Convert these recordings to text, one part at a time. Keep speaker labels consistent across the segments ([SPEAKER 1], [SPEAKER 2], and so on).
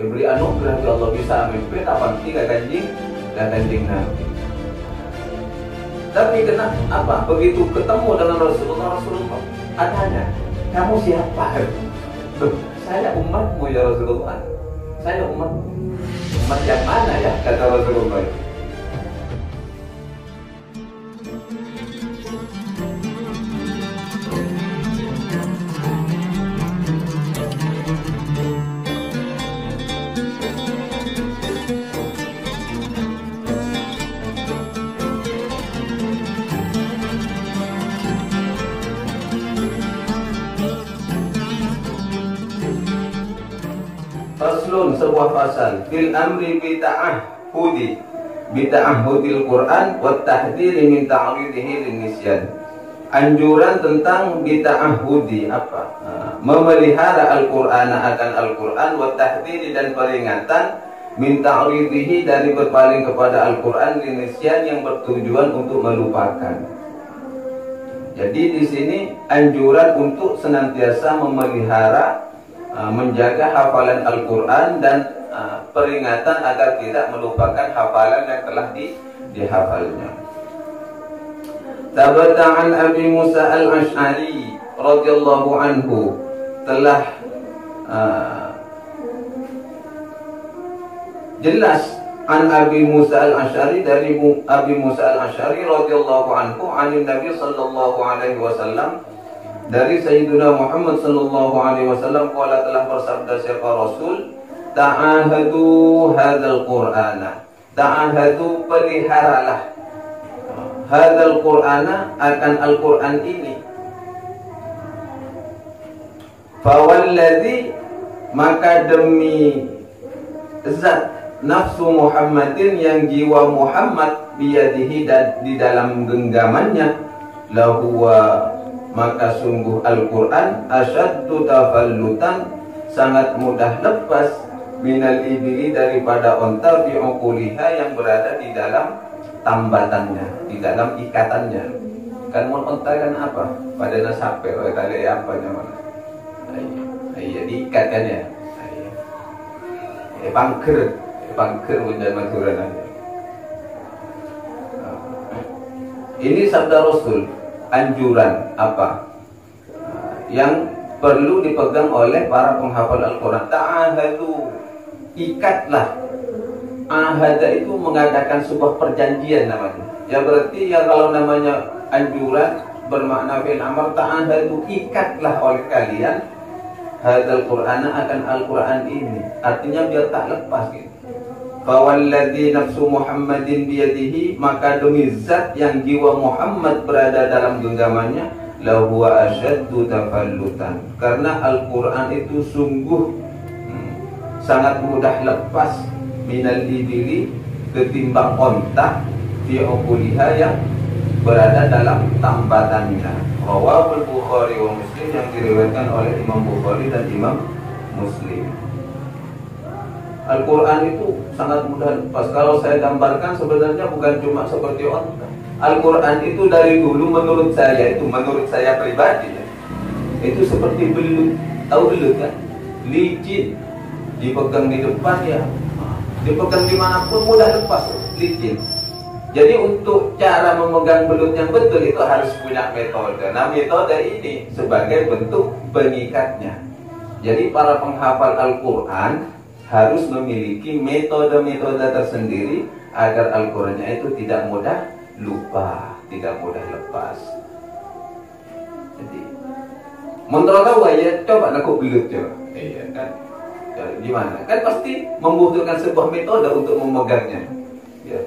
[SPEAKER 1] diberi anugerah oleh Allah bisa memimpin apa tiga kanjing Nabi. Tapi kenapa begitu ketemu dengan Rasulullah adanya, kamu siapa? Saya umatmu ya Rasulullah. Saya umatmu. Umat yang mana ya, kata Rasulullah. Faslun, sebuah pasal fil amri bita'ahudil Quran wa tahdhiri min ta'ridihi linisyan. Anjuran tentang bita'ahudi apa? Memelihara Al-Qur'an akan Al-Qur'an, wa tahdhiri dan peringatan min ta'ridihi dari berpaling kepada Al-Qur'an linisyan yang bertujuan untuk melupakan. Jadi di sini anjuran untuk senantiasa memelihara menjaga hafalan Al-Quran dan peringatan agar tidak melupakan hafalan yang telah dihafalnya. Tabata an Abi Musa al-Ash'ari radhiyallahu anhu, telah jelas an Abi Musa al-Ash'ari, dari Abi Musa al-Ash'ari radhiyallahu anhu, anin Nabi sallallahu alaihi wasallam, dari Sayyidina Muhammad sallallahu alaihi wasallam, qala, telah bersabda siapa Rasul, ta'ahadu hadzal Qur'ana, ta'ahadu peliharalah hadzal Qur'ana akan Al-Qur'an ini. Fawalladzi, maka demi zat nafsu Muhammadin, yang jiwa Muhammad, biyadihi, di dalam genggamannya, lahuwa, maka sungguh Al-Quran, asyaddu tafallutan, sangat mudah lepas, minal ibili, daripada onta, fi uquliha, yang berada di dalam tambatannya, di dalam ikatannya. Kan onta kan apa? Pada nasape, tali apa namanya? Iya, diikat kan ya? Bangker benda maturan. Ini sabda Rasul, anjuran apa yang perlu dipegang oleh para penghafal Al-Quran. Ta'ahadu, ikatlah. Ahada itu mengadakan sebuah perjanjian namanya. Ya berarti ya kalau namanya anjuran bermakna fi'il amr, ta'ahadu, ikatlah oleh kalian hadzal Qur'ana akan Al-Quran ini. Artinya biar tak lepas gitu. Fawalladzi nafsu Muhammadin biyadihi, maka demi zat yang jiwa Muhammad berada dalam genggamannya, lahuwa asyaddu tafallutan, karena Al-Quran itu sungguh sangat mudah lepas, minal ibili, ketimbang onta, fi uquliha, yang berada dalam tambatannya. Rawahul Bukhari wa Muslim, yang diriwayatkan oleh Imam Bukhari dan Imam Muslim. Al-Quran itu sangat mudah lepas. Kalau saya gambarkan sebenarnya bukan cuma seperti onta. Al-Quran itu dari dulu menurut saya pribadi ya, itu seperti belut. Tahu belut kan? Licin, dipegang di depan ya, dipegang dimanapun mudah lepas, licin. Jadi untuk cara memegang belut yang betul itu harus punya metode. Nah, metode ini sebagai bentuk pengikatnya. Jadi para penghafal Al-Quran harus memiliki metode-metode tersendiri agar Al-Qurannya itu tidak mudah lupa, tidak mudah lepas. Jadi, menurut tahu ya, coba nak belut coba. Iya kan? Ya, gimana? Kan pasti membutuhkan sebuah metode untuk memegangnya. Ya.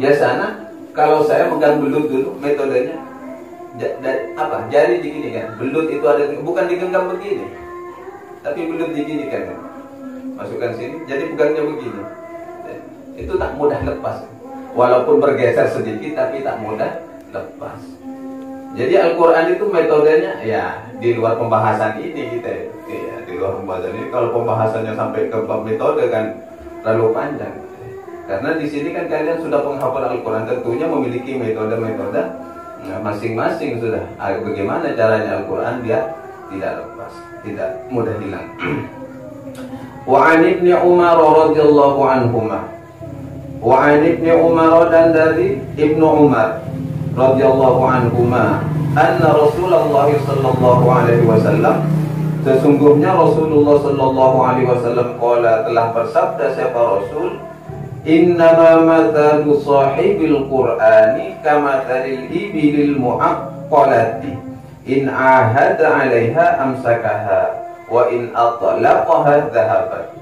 [SPEAKER 1] Biasanya kalau saya megang belut dulu, metodenya apa? Jari digini kan. Belut itu ada, bukan digenggam begini, tapi belut digini kan. Masukkan sini, jadi pegangnya begini. Itu tak mudah lepas. Walaupun bergeser sedikit, tapi tak mudah lepas. Jadi Al-Quran itu metodenya ya di luar pembahasan ini kita. Ya, di luar pembahasan ini. Kalau pembahasannya sampai ke bab metode kan terlalu panjang. Karena di sini kan kalian sudah penghafal Al-Quran, tentunya memiliki metode-metode masing-masing sudah. Bagaimana caranya Al-Quran biar tidak lepas, tidak mudah hilang. Wa an Ibnu Umar radhiyallahu anhuma. Wa an Ibnu Umar, dan dari Ibnu Umar radhiyallahu anhuma, anna Rasulullah sallallahu alaihi wasallam, sesungguhnya Rasulullah sallallahu alaihi wasallam qala, telah bersabda siapa Rasul, innama mathalu sahibil qur'ani kamathalil ibilil mu'aqqalati in ahada 'alaiha amsakaha wa in atlaqaha dhahabat.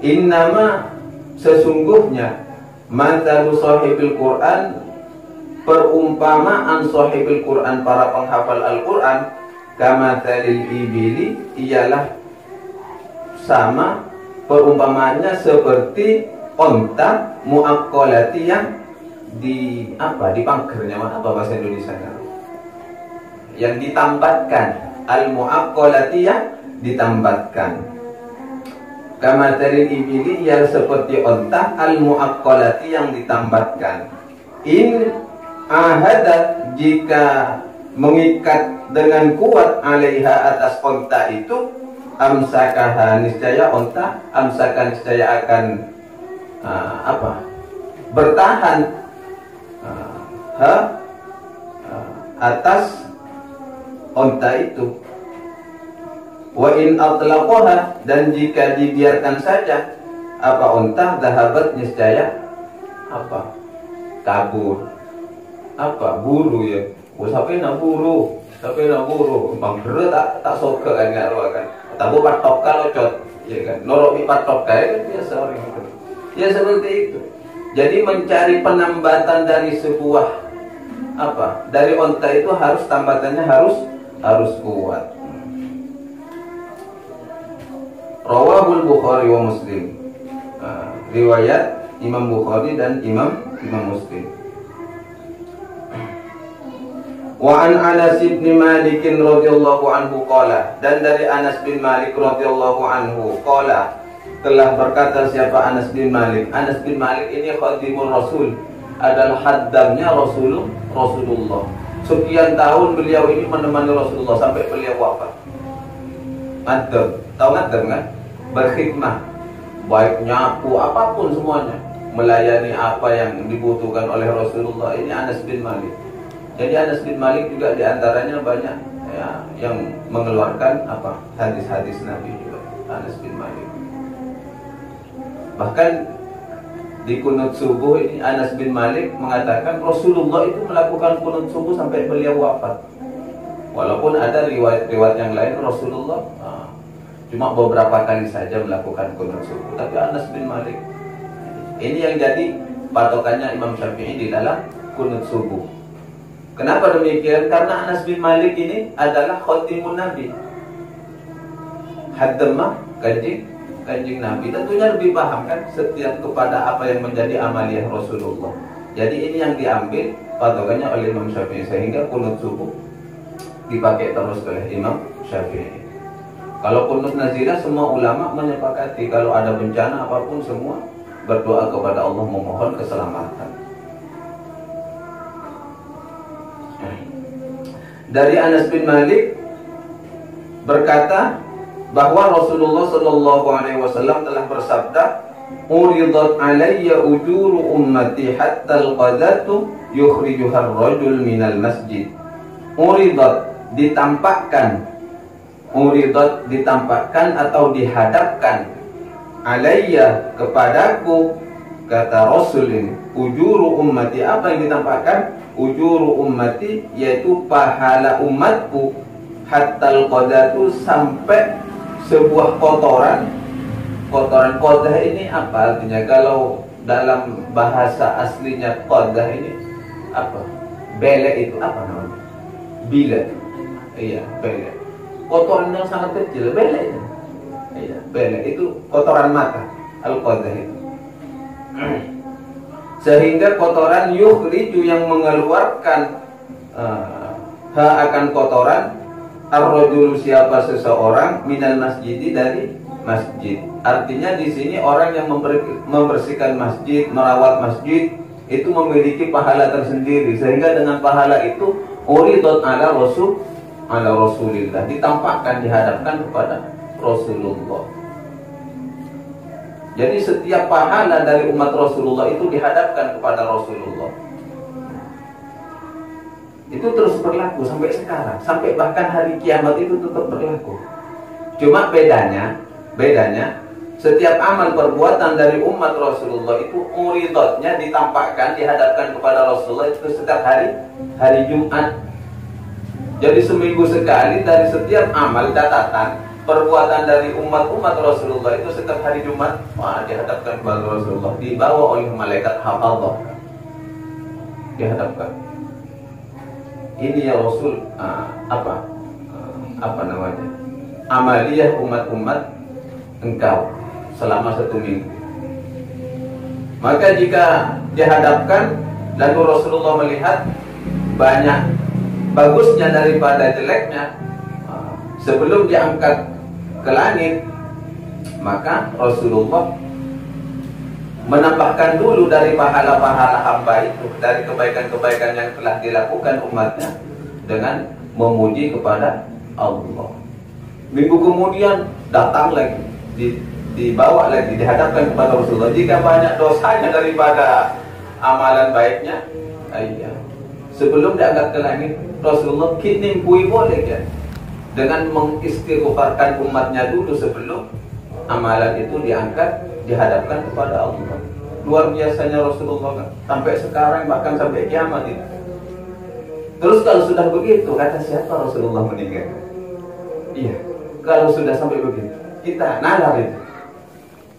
[SPEAKER 1] Innama, sesungguhnya, mathalu sahibil qur'an, perumpamaan sahibil qur'an, para penghafal Al-Qur'an, kamathalil ibili, ialah sama perumpamaannya seperti onta mu'aqqalati yang dipangkernya, apa bahasa Indonesia yang ditambatkan, al-mu'aqqalati yang ditambatkan. Kamathalil ibili ialah seperti onta al-mu'aqqalati yang ditambatkan. In ahada, jika mengikat dengan kuat, alaiha, atas onta itu, amsakaha, niscaya onta, amsaka, niscaya akan bertahan atas onta itu. Wa in atlaqaha, dan jika dibiarkan saja onta, dhahabat, niscaya kabur, buru ya. Sampai nak buru, bang berat tak soke kan kan. Tabu patok kalau cot, ya kan. Norok mi patok kan biasa orang itu. Ya seperti itu. Jadi mencari penambatan dari sebuah dari onta itu harus tambatannya harus kuat. Rawahul Bukhari wa Muslim. Riwayat Imam Bukhari dan Imam Muslim. Wa an Anas bin Malik radhiyallahu anhu qala, dan dari Anas bin Malik radhiyallahu anhu qala, telah berkata siapa Anas bin Malik. Anas bin Malik ini khadimul Rasul, adalah haddamnya Rasulullah. Sekian tahun beliau ini menemani Rasulullah sampai beliau wafat. Haddam, tahu haddam kan? Berkhidmah, baik nyapu apapun semuanya, melayani apa yang dibutuhkan oleh Rasulullah. Ini Anas bin Malik. Jadi Anas bin Malik juga diantaranya banyak ya, yang mengeluarkan hadis-hadis Nabi juga. Anas bin Malik. Bahkan di kunut subuh ini Anas bin Malik mengatakan Rasulullah itu melakukan kunut subuh sampai beliau wafat. Walaupun ada riwayat-riwayat yang lain Rasulullah cuma beberapa kali saja melakukan kunut subuh. Tapi Anas bin Malik ini yang jadi patokannya Imam Syafi'i di dalam kunut subuh. Kenapa demikian? Karena Anas bin Malik ini adalah khatimun Nabi. Haddamah, kanjeng Nabi, tentunya lebih paham kan setiap kepada apa yang menjadi amaliyah Rasulullah. Jadi ini yang diambil patokannya oleh Imam Syafi'i, sehingga kunut subuh dipakai terus oleh Imam Syafi'i. Kalau kunut nazilah, semua ulama menyepakati kalau ada bencana apapun semua berdoa kepada Allah memohon keselamatan. Dari Anas bin Malik berkata bahwa Rasulullah sallallahu alaihi wasallam telah bersabda, "Uridat alayya ujuru ummati hatta al-qadatu yukhrijuha ar-rajul minal masjid." Uridat, ditampakkan. Uridat, ditampakkan atau dihadapkan. Alayya, kepadaku, kata Rasul ini, ujuru ummati, apa yang ditampakkan? Ujuru ummati, yaitu pahala umatku, hatta al-qadatu, sampai sebuah kotoran. Kotoran qadah ini apa artinya? Kalau dalam bahasa aslinya qadah ini apa? Belek itu apa namanya? Bila. Iya, belek. Kotoran yang sangat kecil, belek. Iya, belek itu kotoran mata, al-qadah itu. Sehingga kotoran yukhriju, yang mengeluarkan akan kotoran, ar-rajul, siapa seseorang, minal masjidi, dari masjid. Artinya di sini orang yang membersihkan masjid, merawat masjid, itu memiliki pahala tersendiri. Sehingga dengan pahala itu uridat ala Rasulillah, ditampakkan, dihadapkan kepada Rasulullah. Jadi setiap pahala dari umat Rasulullah itu dihadapkan kepada Rasulullah. Itu terus berlaku sampai sekarang, sampai bahkan hari kiamat itu tetap berlaku. Cuma bedanya setiap amal perbuatan dari umat Rasulullah itu uridotnya ditampakkan, dihadapkan kepada Rasulullah itu setiap hari Jumat. Jadi seminggu sekali dari setiap amal catatan perbuatan dari umat Rasulullah itu setiap hari Jumat dihadapkan kepada Rasulullah, dibawa oleh malaikat hafadzah, dihadapkan. Ini ya Rasul apa namanya, amaliyah umat engkau selama 1 minggu. Maka jika dihadapkan lalu Rasulullah melihat banyak bagusnya daripada jeleknya, sebelum diangkat ke langit, maka Rasulullah menambahkan dulu dari pahala-pahala hamba itu, dari kebaikan-kebaikan yang telah dilakukan umatnya dengan memuji kepada Allah. Minggu kemudian datang lagi, dibawa lagi, dihadapkan kepada Rasulullah. Jika banyak dosanya daripada amalan baiknya, sebelum diangkat ke langit, Rasulullah kini kui boleh ya, dengan mengistighfarkan umatnya dulu sebelum amalan itu diangkat, dihadapkan kepada Allah. Luar biasanya Rasulullah kan? Sampai sekarang, bahkan sampai kiamat itu. Terus kalau sudah begitu, kata siapa Rasulullah meninggal? Iya, kalau sudah sampai begitu, kita nalar itu.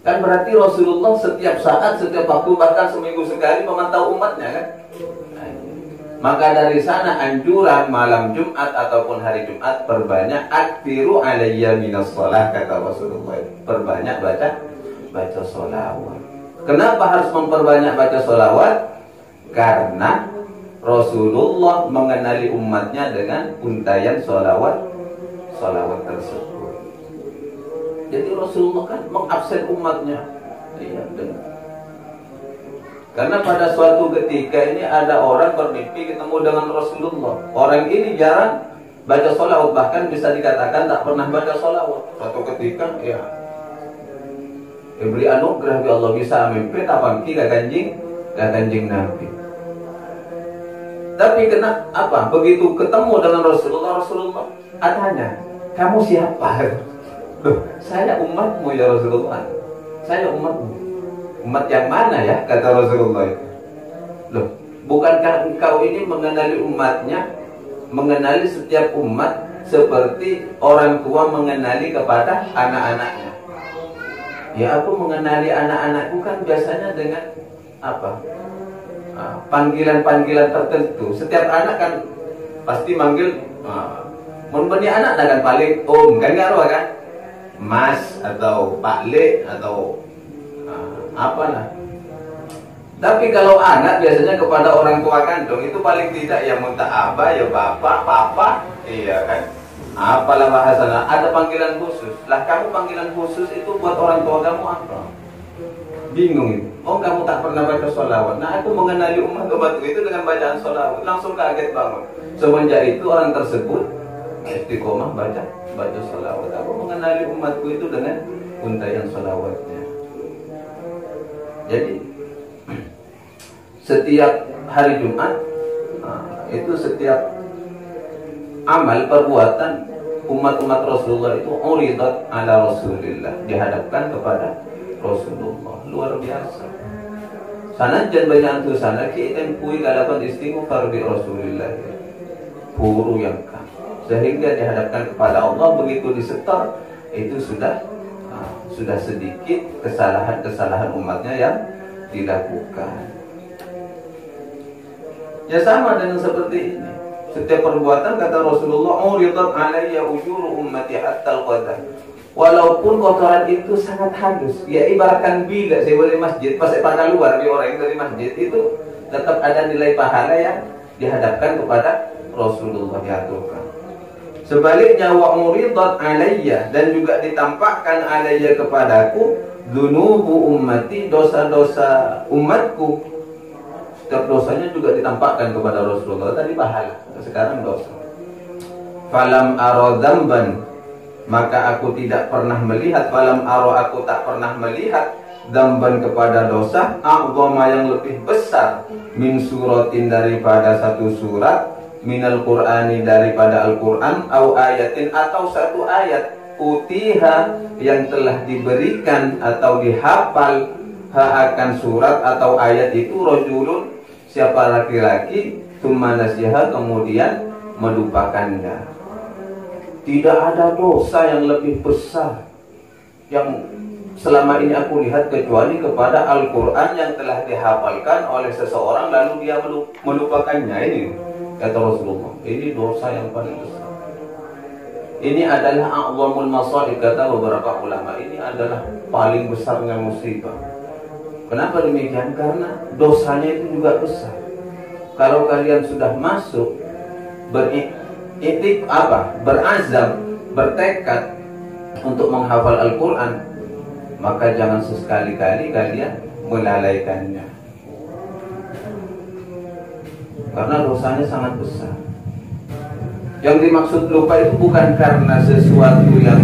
[SPEAKER 1] Kan berarti Rasulullah setiap saat, setiap waktu, bahkan seminggu sekali memantau umatnya kan? Maka dari sana anjuran malam Jumat ataupun hari Jumat, perbanyak aktiru alayya minas sholah, kata Rasulullah. Perbanyak baca sholawat. Kenapa harus memperbanyak baca sholawat? Karena Rasulullah mengenali umatnya dengan untayan sholawat tersebut. Jadi Rasulullah kan mengabsen umatnya. Iya, benar. Karena pada suatu ketika ini ada orang bermimpi ketemu dengan Rasulullah. Orang ini jarang baca sholawat, bahkan bisa dikatakan tak pernah baca sholawat. Suatu ketika diberi anugerah bi Allah bisa mimpi tapangki gak kanjing Nabi. Tapi kenapa begitu ketemu dengan Rasulullah tanya, kamu siapa? Loh, saya umatmu ya Rasulullah. Saya umatmu. Umat yang mana ya, kata Rasulullah. Loh, bukankah engkau ini mengenali umatnya, mengenali setiap umat seperti orang tua mengenali kepada anak-anaknya? Ya, aku mengenali anak-anakku kan biasanya dengan apa? Panggilan-panggilan tertentu. Setiap anak kan pasti manggil membeni anak kan paling kan ngaruh kan? Mas atau Pak Le atau apalah. Tapi kalau anak biasanya kepada orang tua kandung itu paling tidak ya minta abah, ya bapak, papa, iya kan. Apalah bahasanya, ada panggilan khusus. Lah kamu panggilan khusus itu buat orang tua kamu apa? Bingung itu. Oh, kamu tak pernah baca sholawat. Nah, aku mengenali umatku itu dengan bacaan sholawat. Langsung kaget banget. Semenjak itu orang tersebut istiqomah baca sholawat. Aku mengenali umatku itu dengan untayan sholawatnya. Jadi setiap hari Jumat itu setiap amal perbuatan umat-umat Rasulullah itu uridat ala Rasulillah, dihadapkan kepada Rasulullah. Luar biasa. Sanajan banyak tu sana kita kui kalapan istighfar bi Rasulillah. Puru yang kan. Sehingga dihadapkan kepada Allah, begitu disetor itu sudah sedikit kesalahan-kesalahan umatnya yang dilakukan. Ya sama dengan seperti ini. Setiap perbuatan kata Rasulullah, uridat alayya ujuru ummati hatta al-qadar. Walaupun kotoran itu sangat halus, ya ibaratkan bila saya boleh masjid, pas saya pada luar di orang dari masjid itu tetap ada nilai pahala yang dihadapkan kepada Rasulullah diaturkan. Sebaliknya wa uridat alayya, dan juga ditampakkan alayya kepadaku dzunubu ummati, dosa-dosa umatku. Setiap dosanya juga ditampakkan kepada Rasulullah. Tadi pahala, sekarang dosa. Falam ara dzamban, maka aku tidak pernah melihat, falam ara, aku tak pernah melihat dzamban kepada dosa, a'dhama yang lebih besar, min suratin daripada satu surat, minal qur'ani daripada Al-Qur'an, au ayatin atau satu ayat, utiha yang telah diberikan atau dihafal ha akan surat atau ayat itu rajulun siapa laki-laki, tsumma nasiha kemudian melupakannya. Tidak ada dosa yang lebih besar yang selama ini aku lihat kecuali kepada Al-Quran yang telah dihafalkan oleh seseorang lalu dia melupakannya. Ini kata Rasulullah, ini dosa yang paling besar. Ini adalah a'zamul masaib, kata beberapa ulama. Ini adalah paling besarnya musibah. Kenapa demikian? Karena dosanya itu juga besar. Kalau kalian sudah masuk berazam, bertekad untuk menghafal Al-Quran, maka jangan sesekali-kali kalian melalaikannya, karena dosanya sangat besar. Yang dimaksud lupa itu bukan karena sesuatu yang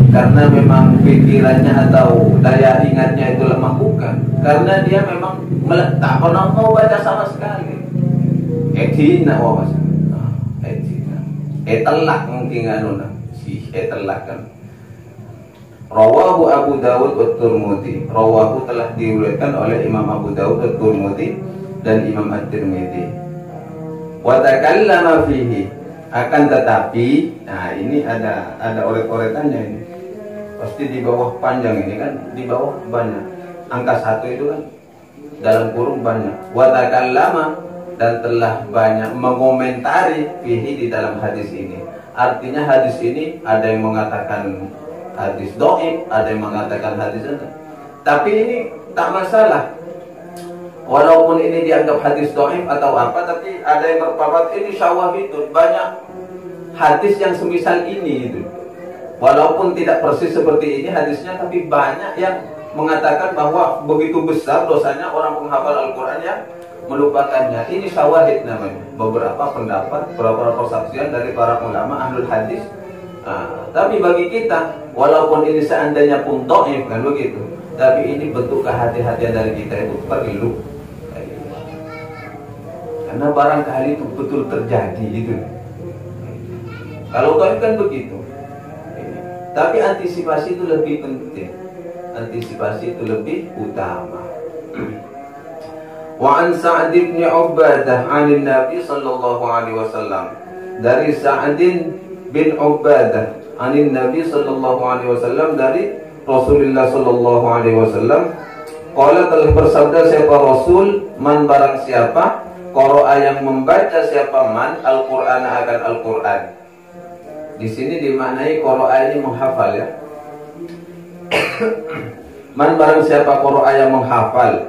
[SPEAKER 1] karena memang pikirannya atau daya ingatnya itu lemah, bukan. Karena dia memang tak pernah mau baca sama sekali. Telak mungkin telak kan. Rawahu Abu Dawud wa Tirmidzi. Rawahu telah diriwayatkan oleh Imam Abu Dawud wa Tirmidzi dan Imam At-Tirmidzi. Wa takallama fihi, akan tetapi, nah ini ada oret-oretannya ini. Pasti di bawah panjang ini kan, di bawah banyak. Angka 1 itu kan dalam kurung banyak. Wa takallama, dan telah banyak mengomentari fihi di dalam hadis ini. Artinya hadis ini ada yang mengatakan hadis dhaif, ada yang mengatakan hadis ini. Tapi ini tak masalah. Walaupun ini dianggap hadis dhaif atau apa, tapi ada yang berpendapat ini syawahidun, banyak hadis yang semisal ini itu. Walaupun tidak persis seperti ini hadisnya, tapi banyak yang mengatakan bahwa begitu besar dosanya orang penghafal Al-Quran yang melupakannya. Ini syawahid namanya. Beberapa pendapat, beberapa persaksian dari para ulama ahlul hadis. Tapi bagi kita, walaupun ini seandainya pun dhaif kan begitu, tapi ini bentuk kehati-hatian dari kita itu perlu. Karena barangkali itu betul terjadi gitu. Kalau dhaif kan begitu. Tapi antisipasi itu lebih penting. Antisipasi itu lebih utama. Wa an Sa'd bin Ubadah 'an Nabi sallallahu alaihi wasallam, dari Sa'd bin Ubadah 'an Nabi sallallahu alaihi wasallam, dari Rasulullah sallallahu alaihi wasallam, qala, telah bersabda siapa Rasul, man barang siapa, qara'a yang membaca siapa man Al-Qur'an akan Al-Qur'an. Di sini dimaknai qara'a ini menghafal ya. Man barang siapa qara'a yang menghafal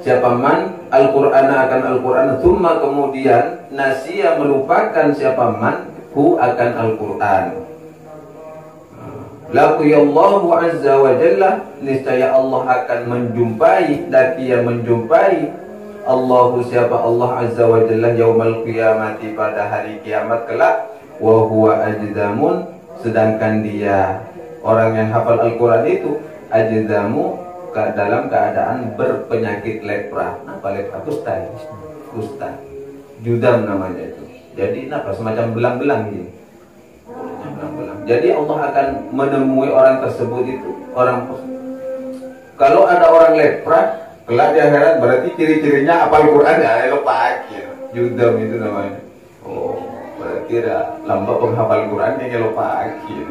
[SPEAKER 1] siapa man Al-Qur'an akan Al-Qur'an, thumma kemudian nasiya melupakan siapa man hu akan Al-Qur'an, laqiyallahu azza wa jalla, niscaya Allah akan menjumpai, laqiya menjumpai, Allahu siapa Allah azza wa jalla, yaumal qiyamati pada hari kiamat kelak, wa huwa ajdamun, sedangkan dia orang yang hafal Al-Quran itu ajdamu, dalam keadaan berpenyakit lepra. Apa lepra? Kusta. Judam namanya itu. Jadi apa? Semacam belang-belang gitu. Jadi Allah akan menemui orang tersebut itu, kalau ada orang lepra kelak di akhirat, berarti ciri-cirinya apa Al-Quran ya lupa akhir. Judam itu namanya. Oh, berarti lambat penghafal Quran yang lupa akhir.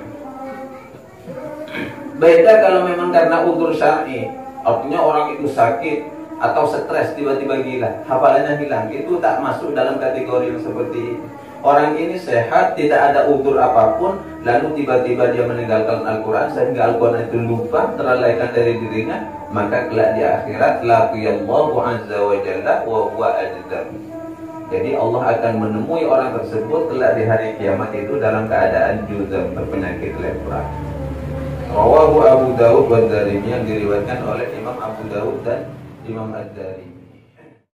[SPEAKER 1] Beda kalau memang karena udzur syar'i, artinya orang itu sakit atau stres tiba-tiba gila, hafalannya hilang, itu tak masuk dalam kategori yang seperti ini. Orang ini sehat, tidak ada udzur apapun, lalu tiba-tiba dia meninggalkan Al-Quran sehingga Al-Quran itu lupa, terlalaikan dari dirinya, maka kelak di akhirat laqiyallahu azza wa jalla wa huwa ajdam. Jadi Allah akan menemui orang tersebut kelak di hari kiamat itu dalam keadaan judam, berpenyakit lepra. Rawahu Abu Dawud wa Darimi, yang diriwayatkan oleh Imam Abu Dawud dan Imam Ad-Darimi.